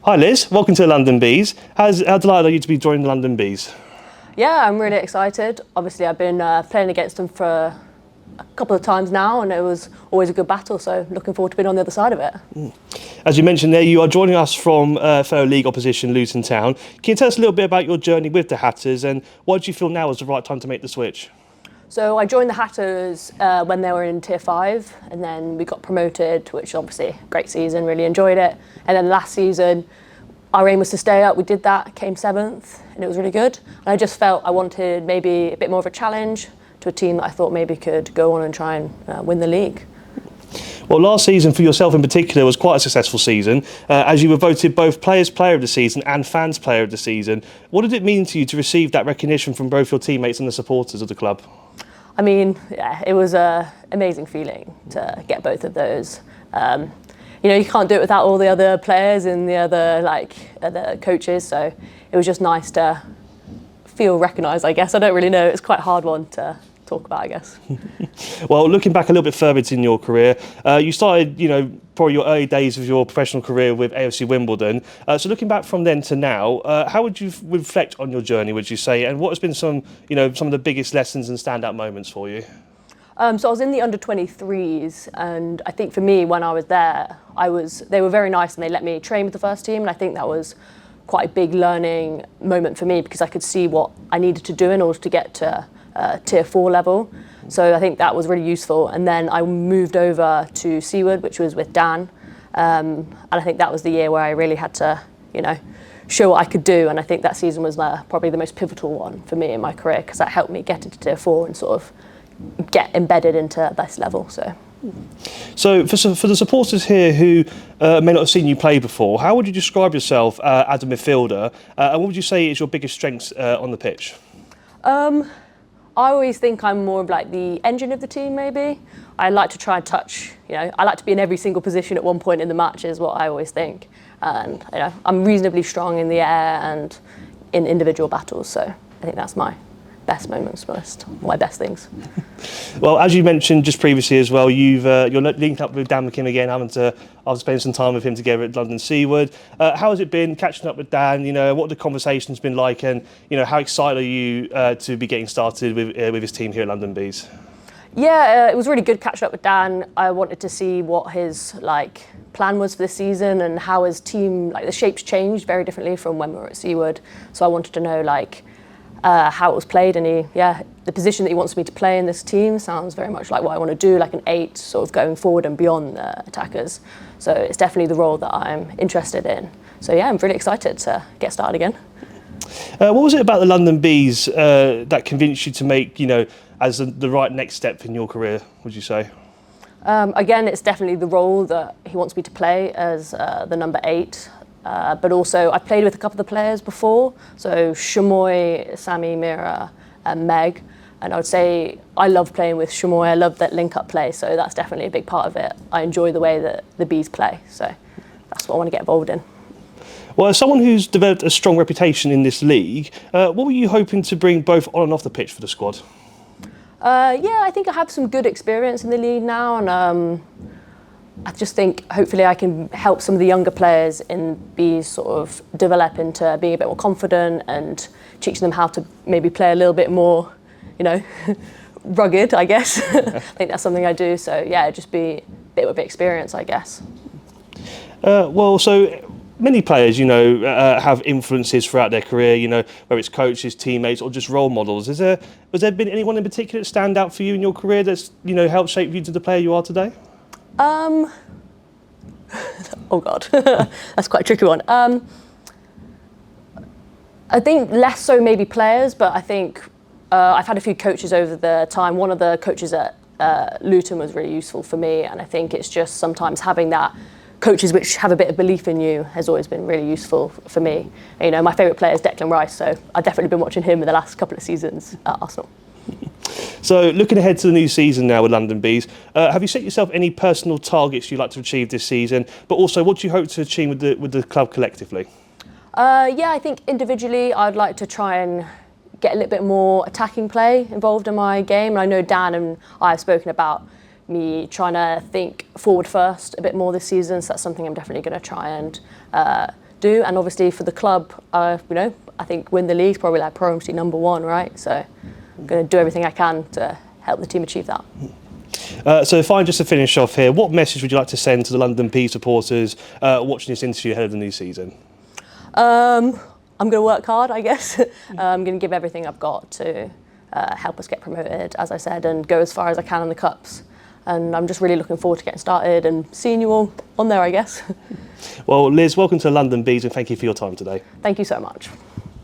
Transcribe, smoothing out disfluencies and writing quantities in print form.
Hi Liz, welcome to the London Bees. How delighted are you to be joining the London Bees? Yeah, I'm really excited. Obviously, I've been playing against them for a couple of times now, and it was always a good battle, so looking forward to being on the other side of it. As you mentioned there, you are joining us from fellow league opposition Luton Town. Can you tell us a little bit about your journey with the Hatters, and why do you feel now is the right time to make the switch? So I joined the Hatters when they were in Tier 5, and then we got promoted, which obviously great season, really enjoyed it. And then last season, our aim was to stay up. We did that, came 7th, and it was really good. And I just felt I wanted maybe a bit more of a challenge to a team that I thought maybe could go on and try and win the league. Well, last season for yourself in particular was quite a successful season, as you were voted both Players Player of the Season and Fans Player of the Season. What did it mean to you to receive that recognition from both your teammates and the supporters of the club? I mean, yeah, it was an amazing feeling to get both of those. You know, you can't do it without all the other players and the other coaches, so it was just nice to feel recognised, I guess. I don't really know, it's quite a hard one to talk about, I guess. Well, looking back a little bit further in your career, you started, probably your early days of your professional career with AFC Wimbledon. So looking back from then to now, how would you reflect on your journey, would you say, and what has been some of the biggest lessons and standout moments for you? So I was in the under-23s, and I think for me, when I was there, they were very nice and they let me train with the first team, and I think that was quite a big learning moment for me because I could see what I needed to do in order to get to Tier 4 level. So I think that was really useful. And then I moved over to Seaward, which was with Dan, and I think that was the year where I really had to, show what I could do, and I think that season was probably the most pivotal one for me in my career because that helped me get into Tier 4 and sort of get embedded into this level. So for the supporters here who may not have seen you play before, how would you describe yourself as a midfielder, and what would you say is your biggest strengths on the pitch? I always think I'm more of like the engine of the team, maybe. I like to try and touch, I like to be in every single position at one point in the match is what I always think. And I'm reasonably strong in the air and in individual battles, so I think that's my best moments, my best things. Well, as you mentioned just previously as well, you're linked up with Dan McKim again, after spending some time with him together at London Seaward. How has it been catching up with Dan? What have the conversations been like, and how excited are you to be getting started with his team here at London Bees? Yeah, it was really good catching up with Dan. I wanted to see what his plan was for this season and how his team, the shapes changed very differently from when we were at Seaward. So I wanted to know how it was played, and the position that he wants me to play in this team sounds very much like what I want to do, like an 8, sort of going forward and beyond the attackers. So it's definitely the role that I'm interested in. So yeah, I'm really excited to get started again. What was it about the London Bees that convinced you to make, as the right next step in your career, would you say? Again, it's definitely the role that he wants me to play as the number 8. But also, I've played with a couple of the players before, so Shamoy, Sammy, Mira, and Meg. And I would say I love playing with Shamoy. I love that link-up play, so that's definitely a big part of it. I enjoy the way that the Bees play, so that's what I want to get involved in. Well, as someone who's developed a strong reputation in this league, what were you hoping to bring both on and off the pitch for the squad? Yeah, I think I have some good experience in the league now, and I just think hopefully I can help some of the younger players in Bees sort of develop into being a bit more confident and teaching them how to maybe play a little bit more, rugged, I guess. I think that's something I do. So yeah, just be a bit of experience, I guess. So many players, have influences throughout their career, whether it's coaches, teammates, or just role models. Has there been anyone in particular that stand out for you in your career that's, helped shape you to the player you are today? Oh God, that's quite a tricky one. I think less so maybe players, but I think I've had a few coaches over the time. One of the coaches at Luton was really useful for me, and I think it's just sometimes having that coaches which have a bit of belief in you has always been really useful for me. My favourite player is Declan Rice, so I've definitely been watching him in the last couple of seasons at Arsenal. So looking ahead to the new season now with London Bees, have you set yourself any personal targets you'd like to achieve this season? But also, what do you hope to achieve with the club collectively? Yeah, I think individually I'd like to try and get a little bit more attacking play involved in my game. And I know Dan and I have spoken about me trying to think forward first a bit more this season, so that's something I'm definitely going to try and do. And obviously for the club, you know, I think win the league is probably like priority number one, right? So I'm going to do everything I can to help the team achieve that. So fine, just to finish off here, what message would you like to send to the London P supporters watching this interview ahead of the new season? I'm going to work hard, I guess. I'm going to give everything I've got to help us get promoted, as I said, and go as far as I can in the cups. And I'm just really looking forward to getting started and seeing you all on there, I guess. Well, Liz, welcome to London Bees and thank you for your time today. Thank you so much.